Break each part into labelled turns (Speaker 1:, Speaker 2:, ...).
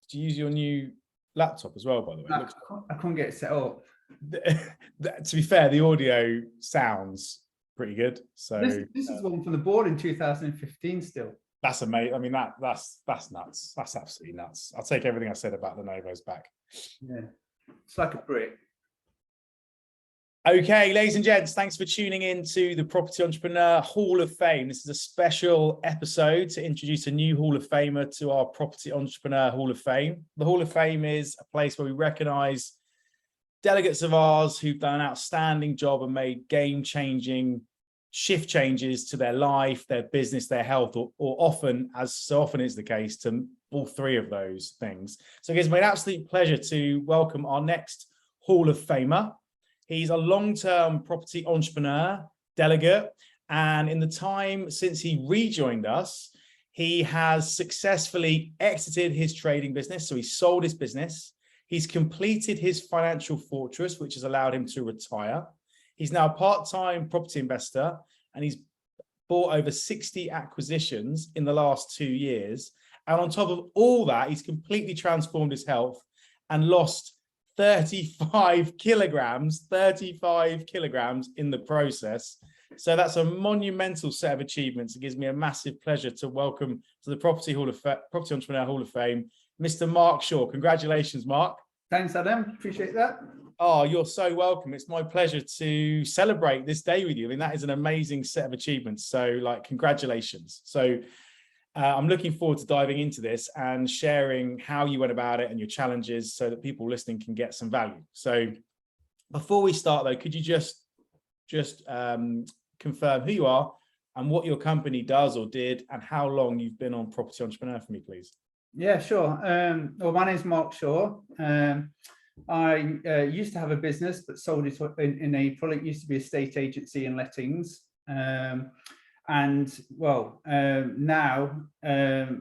Speaker 1: Do you use your new laptop as well, by the way?
Speaker 2: I couldn't get it set up.
Speaker 1: To be fair, the audio sounds pretty good. So
Speaker 2: this is one from the board in 2015 still.
Speaker 1: That's amazing. I mean, that's nuts. That's absolutely nuts. I'll take everything I said about Lenovo's back.
Speaker 2: Yeah, it's like a brick.
Speaker 1: Okay, ladies and gents, thanks for tuning in to the Property Entrepreneur Hall of Fame. This is a special episode to introduce a new Hall of Famer to our Property Entrepreneur Hall of Fame. The Hall of Fame is a place where we recognise delegates of ours who've done an outstanding job and made game-changing shift changes to their life, their business, their health, or often, as so often is the case, to all three of those things. So it gives me an absolute pleasure to welcome our next Hall of Famer. He's a long-term property entrepreneur, delegate, and in the time since he rejoined us, he has successfully exited his trading business. So he sold his business. He's completed his financial fortress, which has allowed him to retire. He's now a part-time property investor, and he's bought over 60 acquisitions in the last 2 years. And on top of all that, he's completely transformed his health and lost 35 kilograms in the process. So that's a monumental set of achievements. It gives me a massive pleasure to welcome to the Property Entrepreneur Hall of Fame, Mr. Mark Shaw. Congratulations, Mark.
Speaker 2: Thanks, Adam. Appreciate that.
Speaker 1: Oh, you're so welcome. It's my pleasure to celebrate this day with you. I mean, that is an amazing set of achievements. So, congratulations. So, I'm looking forward to diving into this and sharing how you went about it and your challenges so that people listening can get some value. So before we start though, could you just confirm who you are and what your company does or did and how long you've been on Property Entrepreneur for me, please?
Speaker 2: Yeah, sure. Well, my name is Mark Shaw. I used to have a business, but sold it in April. It used to be a estate agency and lettings. Now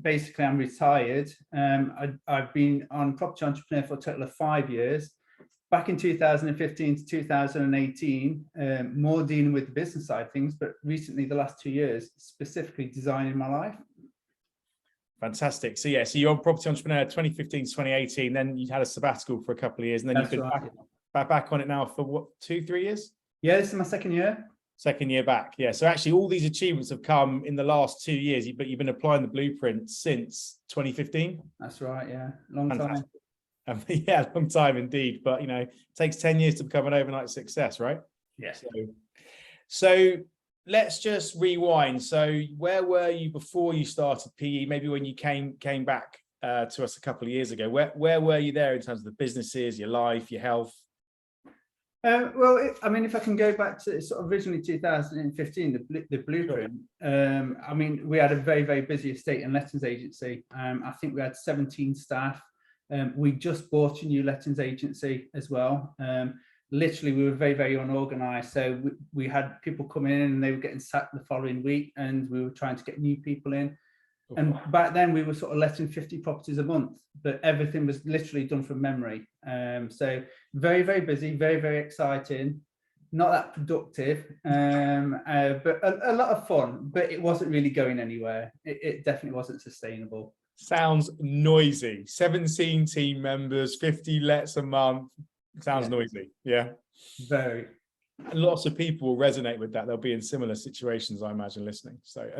Speaker 2: basically I'm retired. I've been on Property Entrepreneur for a total of 5 years. Back in 2015 to 2018, more dealing with the business side of things, but recently the last 2 years, specifically designing my life.
Speaker 1: Fantastic. So yeah, so you're on Property Entrepreneur 2015 to 2018, then you had a sabbatical for a couple of years, and then you've been back on it now for what, 2-3 years?
Speaker 2: Yeah, this is my second year.
Speaker 1: Second year back, yeah. So actually all these achievements have come in the last 2 years, but you've been applying the blueprint since 2015?
Speaker 2: That's right, yeah. Long time.
Speaker 1: Yeah, long time indeed. But, you know, it takes 10 years to become an overnight success, right?
Speaker 2: Yeah.
Speaker 1: So let's just rewind. So where were you before you started PE? Maybe when you came back to us a couple of years ago. Where were you there in terms of the businesses, your life, your health?
Speaker 2: I mean, if I can go back to sort of originally 2015, the blueprint, sure. I mean, we had a very, very busy estate and lettings agency. I think we had 17 staff. We just bought a new lettings agency as well. Literally, we were very, very unorganized. So we had people come in and they were getting sacked the following week, and we were trying to get new people in. And back then we were sort of letting 50 properties a month, but everything was literally done from memory. So very, very busy, very, very exciting, not that productive, but a lot of fun, but it wasn't really going anywhere. It definitely wasn't sustainable.
Speaker 1: Sounds noisy. 17 team members, 50 lets a month. Sounds noisy. Yeah. Very. Lots of people will resonate with that. They'll be in similar situations, I imagine, listening. So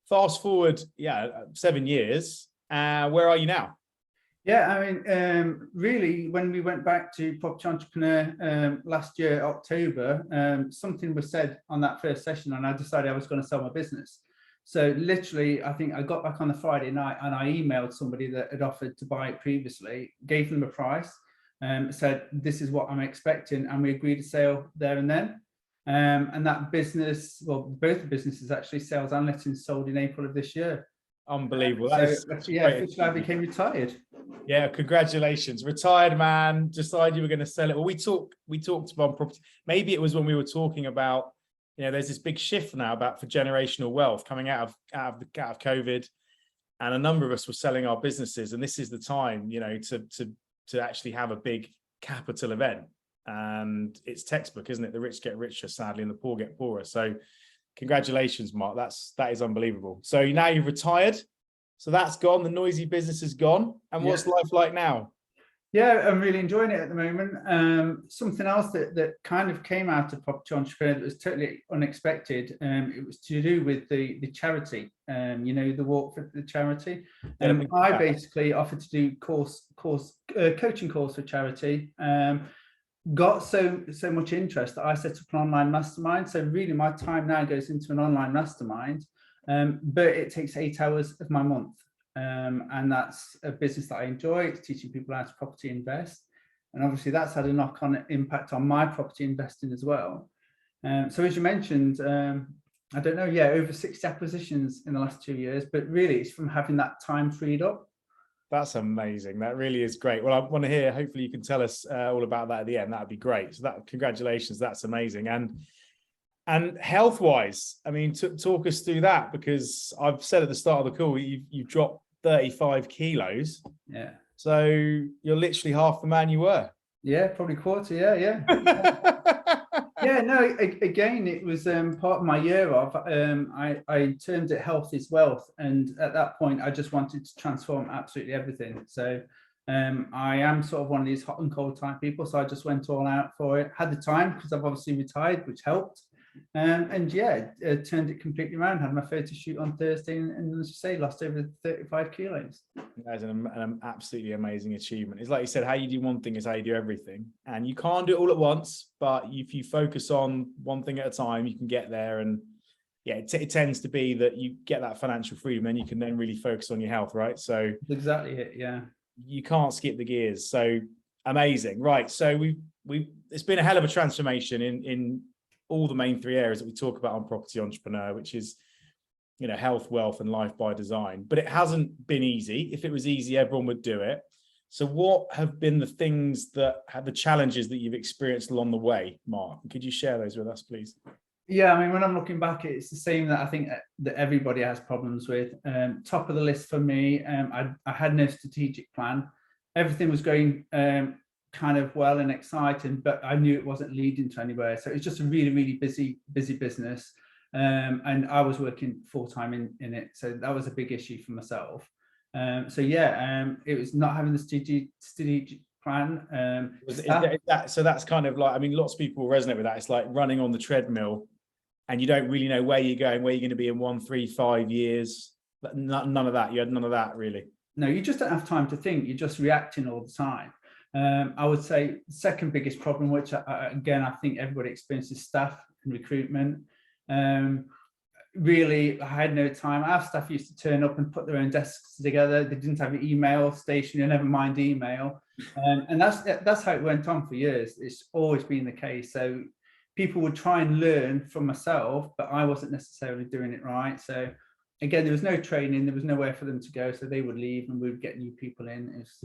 Speaker 1: fast forward, 7 years. Where are you now?
Speaker 2: Yeah, I mean, really, when we went back to Property Entrepreneur last year, October, something was said on that first session, and I decided I was going to sell my business. So literally, I think I got back on the Friday night and I emailed somebody that had offered to buy it previously, gave them a price, said, this is what I'm expecting, and we agreed to sale there and then. And that business, well, both the businesses actually, sales and lettings, sold in April of this year.
Speaker 1: Unbelievable.
Speaker 2: Officially I became retired.
Speaker 1: Yeah, congratulations. Retired man, decided you were going to sell it. Well, we talked about property. Maybe it was when we were talking about, you know, there's this big shift now for generational wealth coming out of COVID, and a number of us were selling our businesses, and this is the time, you know, to actually have a big capital event. And it's textbook, isn't it? The rich get richer, sadly, and the poor get poorer. So congratulations, Mark. That is unbelievable. So now you've retired. So that's gone. The noisy business is gone. And what's life like now?
Speaker 2: Yeah, I'm really enjoying it at the moment. Something else that kind of came out of Property Entrepreneur that was totally unexpected. It was to do with the charity. You know, the walk for the charity. I basically offered to do coaching course for charity. Got so much interest that I set up an online mastermind. So really, my time now goes into an online mastermind, but it takes 8 hours of my month. And that's a business that I enjoy. It's teaching people how to property invest, and obviously that's had a knock-on impact on my property investing as well. So as you mentioned, I don't know, over 60 acquisitions in the last 2 years, but really it's from having that time freed up.
Speaker 1: That's amazing. That really is great. Well, I want to hear, hopefully you can tell us all about that at the end. That'd be great. So congratulations, that's amazing. And health-wise, I mean, talk us through that, because I've said at the start of the call, you've dropped 35 kilos.
Speaker 2: Yeah.
Speaker 1: So you're literally half the man you were.
Speaker 2: Yeah, probably quarter. Yeah. Yeah, no, again, it was part of my year of, I termed it health is wealth. And at that point, I just wanted to transform absolutely everything. So I am sort of one of these hot and cold type people. So I just went all out for it. Had the time because I've obviously retired, which helped. And yeah, turned it completely around. Had my photo shoot on Thursday, and as you say, lost over 35 kilos.
Speaker 1: That's an absolutely amazing achievement. It's like you said, how you do one thing is how you do everything, and you can't do it all at once. But if you focus on one thing at a time, you can get there. And yeah, it tends to be that you get that financial freedom, and you can then really focus on your health, right? So
Speaker 2: that's exactly it. Yeah,
Speaker 1: you can't skip the gears. So amazing, right? So it's been a hell of a transformation in all the main 3 areas that we talk about on Property Entrepreneur, which is, you know, health, wealth, and life by design. But it hasn't been easy. If it was easy, everyone would do it. So what have been the things that have the challenges that you've experienced along the way, Mark? Could you share those with us, please?
Speaker 2: Yeah, I mean, when I'm looking back, it's the same that I think that everybody has problems with. Top of the list for me, I had no strategic plan. Everything was going kind of well and exciting, but I knew it wasn't leading to anywhere. So it's just a really, really busy business. And I was working full-time in it. So that was a big issue for myself. So yeah, it was not having the strategic plan.
Speaker 1: So that's kind of like, I mean, lots of people resonate with that. It's like running on the treadmill and you don't really know where you're going, where you're going to be in 1, 3, 5 years. None of that. You had none of that, really.
Speaker 2: No, you just don't have time to think. You're just reacting all the time. I would say the second biggest problem, which again, I think everybody experiences, staff and recruitment. Really, I had no time. Our staff used to turn up and put their own desks together. They didn't have an email station, never mind email. And that's how it went on for years. It's always been the case. So people would try and learn from myself, but I wasn't necessarily doing it right. So again, there was no training, there was nowhere for them to go, so they would leave and we would get new people in. It's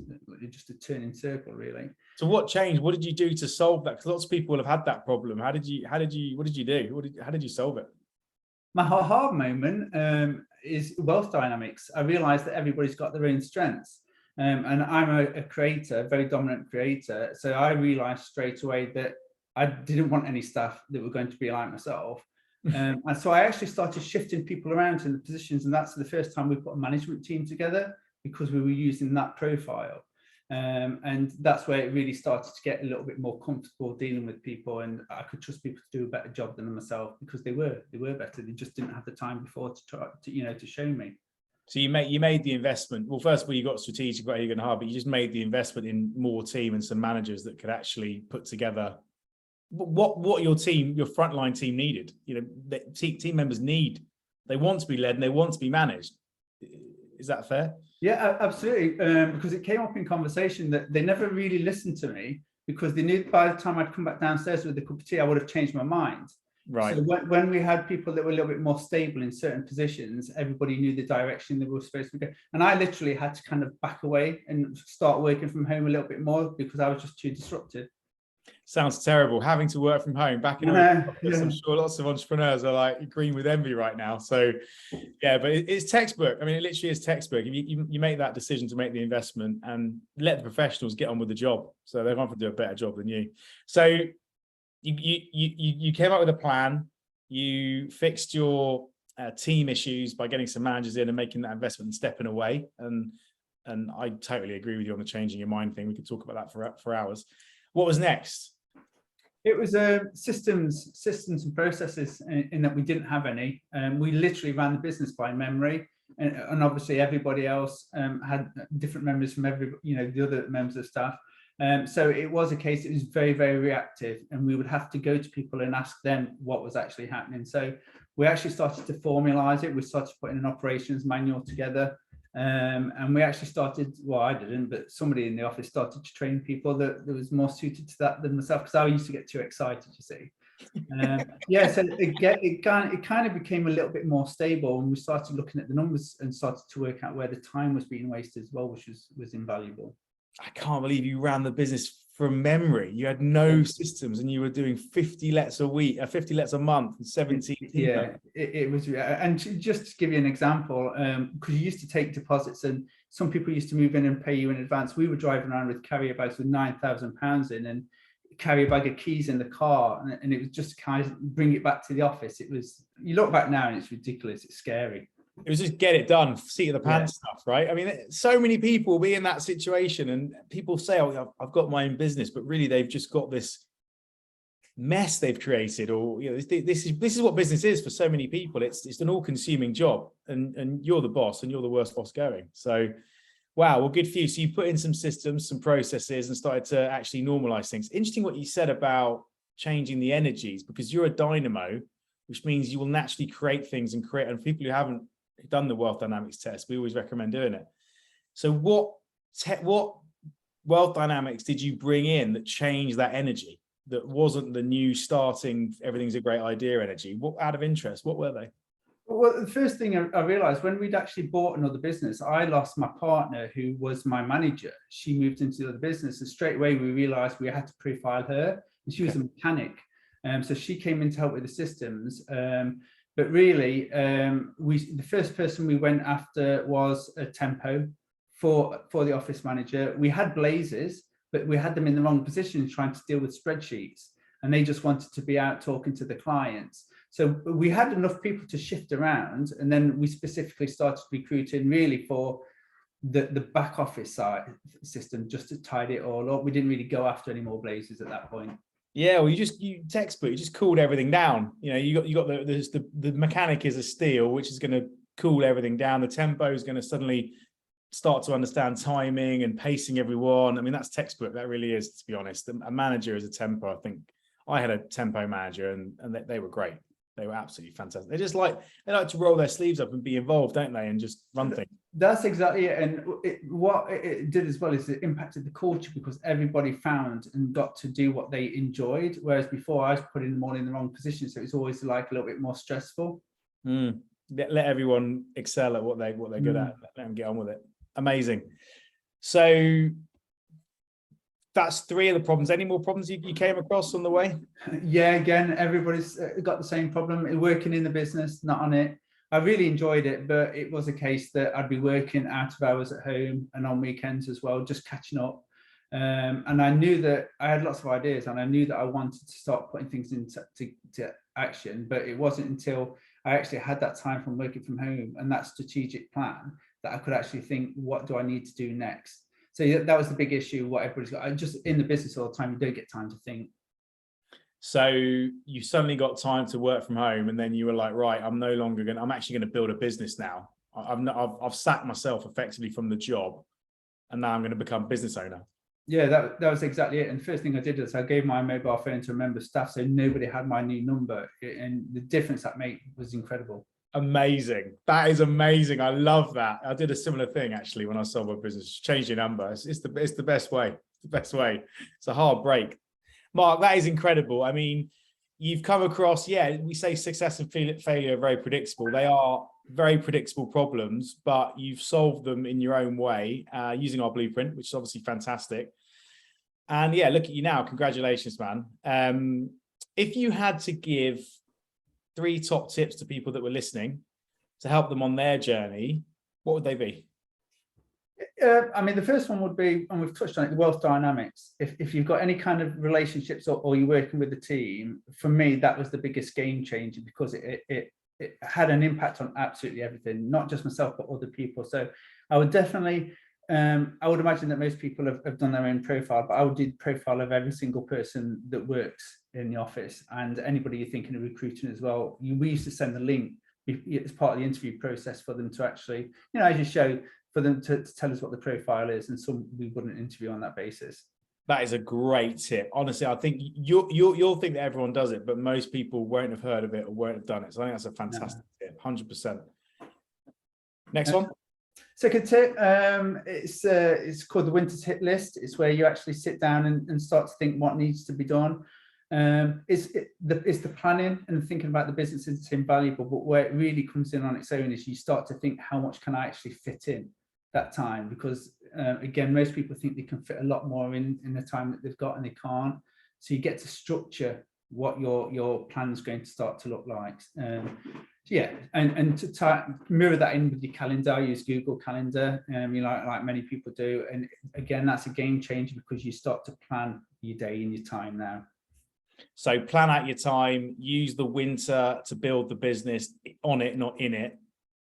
Speaker 2: just a turning circle, really. So
Speaker 1: what changed? What did you do to solve that? Because lots of people have had that problem. What did you do? How did you solve it?
Speaker 2: My hard moment is wealth dynamics. I realized that everybody's got their own strengths. And I'm a creator, a very dominant creator. So I realized straight away that I didn't want any staff that were going to be like myself. And so I actually started shifting people around in the positions, and that's the first time we put a management team together because we were using that profile. And that's where it really started to get a little bit more comfortable dealing with people, and I could trust people to do a better job than myself because they were better. They just didn't have the time before to try to show me.
Speaker 1: So you made the investment. Well, first of all, you got strategic where you're going to hire, but you just made the investment in more team and some managers that could actually put together what your frontline team needed. You know, the team members they want to be led and they want to be managed. Is that fair?
Speaker 2: Yeah, absolutely. Because it came up in conversation that they never really listened to me because they knew by the time I'd come back downstairs with a cup of tea, I would have changed my mind.
Speaker 1: Right.
Speaker 2: So when we had people that were a little bit more stable in certain positions, everybody knew the direction they were supposed to go. And I literally had to kind of back away and start working from home a little bit more because I was just too disruptive.
Speaker 1: Sounds terrible, having to work from home back in office. I'm sure lots of entrepreneurs are like green with envy right now. So yeah, but it's textbook. I mean, it literally is textbook. If you make that decision to make the investment and let the professionals get on with the job, so they're going to do a better job than you. So you came up with a plan, you fixed your team issues by getting some managers in and making that investment and stepping away. And I totally agree with you on the changing your mind thing. We could talk about that for hours. What was next?
Speaker 2: It was systems and processes, in that we didn't have any. We literally ran the business by memory, and obviously everybody else had different memories from the other members of staff. So it was a case, it was very, very reactive, and we would have to go to people and ask them what was actually happening. So we actually started to formalize it. We started putting an operations manual together. And we actually started, well, I didn't, but somebody in the office started to train people that was more suited to that than myself, because I used to get too excited, you see. Yeah, so it kind of became a little bit more stable, and we started looking at the numbers and started to work out where the time was being wasted as well, which was invaluable.
Speaker 1: I can't believe you ran the business from memory. You had no systems, and you were doing 50 lets a week, 50 lets a month, and 17.
Speaker 2: Yeah, it was. And just to give you an example, because you used to take deposits, and some people used to move in and pay you in advance. We were driving around with carrier bags with £9,000 in, and carry a bag of keys in the car, and it was just kind of bring it back to the office. It was, you look back now and it's ridiculous. It's scary.
Speaker 1: It was just get it done, seat of the pants stuff, right? I mean, so many people will be in that situation, and people say, oh, I've got my own business, but really they've just got this mess they've created, or this is what business is for so many people. It's an all-consuming job, and you're the boss, and you're the worst boss going. So wow, well, good for you. So you put in some systems, some processes, and started to actually normalize things. Interesting what you said about changing the energies, because you're a dynamo, which means you will naturally create things and people who haven't done the wealth dynamics test, we always recommend doing it. So what wealth dynamics did you bring in that changed that energy, that wasn't the new starting, everything's a great idea energy? What, out of interest, what were they?
Speaker 2: Well, the first thing I realized when we'd actually bought another business, I lost my partner who was my manager. She moved into the other business, and straight away we realized we had to profile her, and she was a mechanic. So she came in to help with the systems. But really, the first person we went after was a tempo for the office manager. We had blazers, but we had them in the wrong position trying to deal with spreadsheets, and they just wanted to be out talking to the clients. So we had enough people to shift around, and then we specifically started recruiting really for the back office side system, just to tidy it all up. We didn't really go after any more blazers at that point.
Speaker 1: Yeah, well, you just cooled everything down. You got the mechanic is a steel, which is going to cool everything down. The tempo is going to suddenly start to understand timing and pacing everyone. I mean, that's textbook. That really is, to be honest. A manager is a tempo. I think I had a tempo manager, and they were great. They were absolutely fantastic. They like to roll their sleeves up and be involved, don't they? And just run things.
Speaker 2: That's exactly it. And what it did as well is it impacted the culture, because everybody found and got to do what they enjoyed. Whereas before I was putting them all in the wrong position. So it's always like a little bit more stressful.
Speaker 1: Let everyone excel at what they're good at. Let them get on with it. Amazing. So that's 3 of the problems. Any more problems you came across on the way?
Speaker 2: Yeah, again, everybody's got the same problem. Working in the business, not on it. I really enjoyed it, but it was a case that I'd be working out of hours at home and on weekends as well, just catching up. And I knew that I had lots of ideas, and I knew that I wanted to start putting things into action, but it wasn't until I actually had that time from working from home and that strategic plan that I could actually think, what do I need to do next? So that was the big issue, what everybody's got. Just in the business all the time, you don't get time to think.
Speaker 1: So you suddenly got time to work from home, and then you were like, right, I'm actually going to build a business now. I've sacked myself effectively from the job, and now I'm going to become business owner.
Speaker 2: Yeah, that was exactly it. And the first thing I did is I gave my mobile phone to a member of staff, so nobody had my new number. And the difference that made was incredible.
Speaker 1: Amazing. That is amazing. I love that. I did a similar thing actually when I sold my business. Change your number. It's the best way. It's the best way. It's a hard break. Mark, that is incredible. I mean, you've come across, we say success and failure are very predictable. They are very predictable problems, but you've solved them in your own way using our blueprint, which is obviously fantastic. And yeah, look at you now. Congratulations, man. If you had to give 3 top tips to people that were listening to help them on their journey, what would they be?
Speaker 2: I mean, the first one would be, and we've touched on it, the wealth dynamics. If you've got any kind of relationships or you're working with a team, for me, that was the biggest game changer, because it it had an impact on absolutely everything, not just myself, but other people. So I would definitely, I would imagine that most people have done their own profile, but I would do the profile of every single person that works in the office, and anybody you're thinking of recruiting as well. We used to send the link as part of the interview process for them to actually, as you show, for them to tell us what the profile is, and some we wouldn't interview on that basis.
Speaker 1: That is a great tip. Honestly, I think you'll think that everyone does it, but most people won't have heard of it or won't have done it. So I think that's a fantastic tip, 100%. Next one.
Speaker 2: Second tip, it's called the winter's hit list. It's where you actually sit down and start to think what needs to be done. It's the planning and thinking about the business is invaluable, but where it really comes in on its own is you start to think, how much can I actually fit in that time? Because again, most people think they can fit a lot more in the time that they've got, and they can't. So you get to structure what your plan is going to start to look like. And to mirror that in with your calendar, I use Google Calendar, like many people do. And again, that's a game changer, because you start to plan your day and your time now.
Speaker 1: So plan out your time, use the winter to build the business on it, not in it,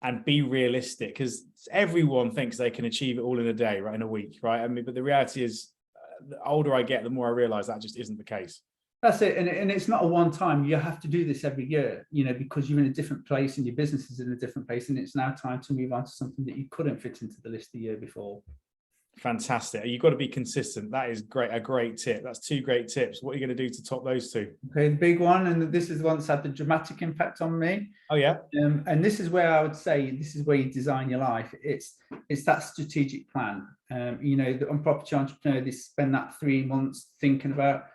Speaker 1: and be realistic, because everyone thinks they can achieve it all in a day, right, in a week, right? I mean, but the reality is, the older I get, the more I realize that just isn't the case.
Speaker 2: That's it. And it's not a one time. You have to do this every year, because you're in a different place and your business is in a different place, and it's now time to move on to something that you couldn't fit into the list the year before.
Speaker 1: Fantastic. You've got to be consistent. That is great. A great tip. That's 2 great tips. What are you going to do to top those 2?
Speaker 2: Okay, the big one, and this is the one that's had the dramatic impact on me.
Speaker 1: Oh yeah.
Speaker 2: And this is where I would say this is where you design your life. It's that strategic plan. On Property Entrepreneur, they spend that 3 months thinking about.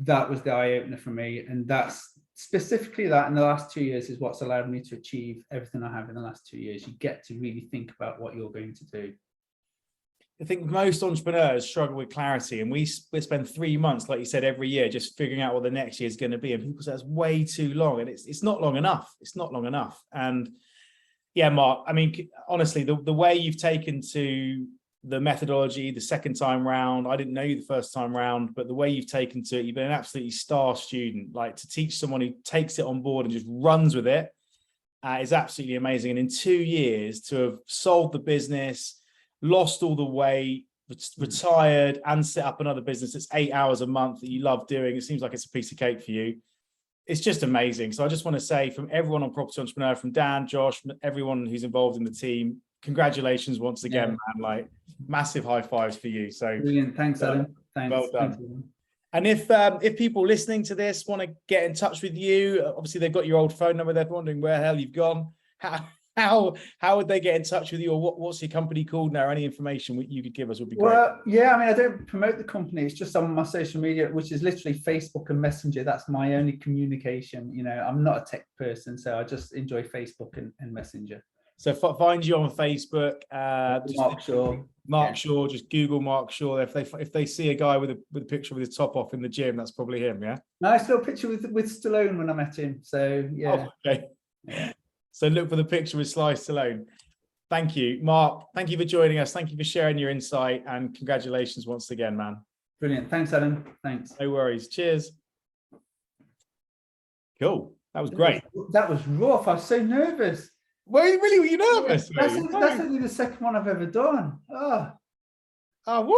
Speaker 2: That was the eye opener for me, and that's specifically that in the last 2 years is what's allowed me to achieve everything I have in the last 2 years. You get to really think about what you're going to do.
Speaker 1: I think most entrepreneurs struggle with clarity, and we spend 3 months, like you said, every year just figuring out what the next year is going to be. And people say that's way too long, and it's not long enough. It's not long enough. And yeah, Mark, I mean, honestly, the way you've taken to the methodology the second time round, I didn't know you the first time round, but the way you've taken to it, you've been an absolutely star student. Like, to teach someone who takes it on board and just runs with it is absolutely amazing. And in 2 years to have sold the business, lost all the weight, retired, and set up another business that's 8 hours a month that you love doing, it seems like it's a piece of cake for you. It's just amazing. So I just want to say, from everyone on Property Entrepreneur, from Dan, Josh, everyone who's involved in the team, congratulations once again, man. Like, massive high fives for you. So
Speaker 2: brilliant. Thanks, Adam. Thanks.
Speaker 1: Well done. Thanks. And if people listening to this want to get in touch with you, obviously they've got your old phone number, they're wondering where the hell you've gone. How would they get in touch with you, or what's your company called now? Any information you could give us would be great.
Speaker 2: Well, yeah, I mean, I don't promote the company. It's just on my social media, which is literally Facebook and Messenger. That's my only communication. I'm not a tech person, so I just enjoy Facebook and Messenger.
Speaker 1: So find you on Facebook.
Speaker 2: Mark Shaw.
Speaker 1: Mark Shaw. Just Google Mark Shaw. If they see a guy with a picture with his top off in the gym, that's probably him. Yeah.
Speaker 2: Nice little picture with Stallone when I met him. So yeah.
Speaker 1: Oh, okay. Yeah. So look for the picture with Sly Stallone. Thank you, Mark. Thank you for joining us. Thank you for sharing your insight, and congratulations once again, man.
Speaker 2: Brilliant. Thanks, Adam. Thanks.
Speaker 1: No worries. Cheers. Cool. That was great.
Speaker 2: That was rough. I was so nervous.
Speaker 1: Well, really, were you nervous?
Speaker 2: That's only the second one I've ever done. Oh,
Speaker 1: what?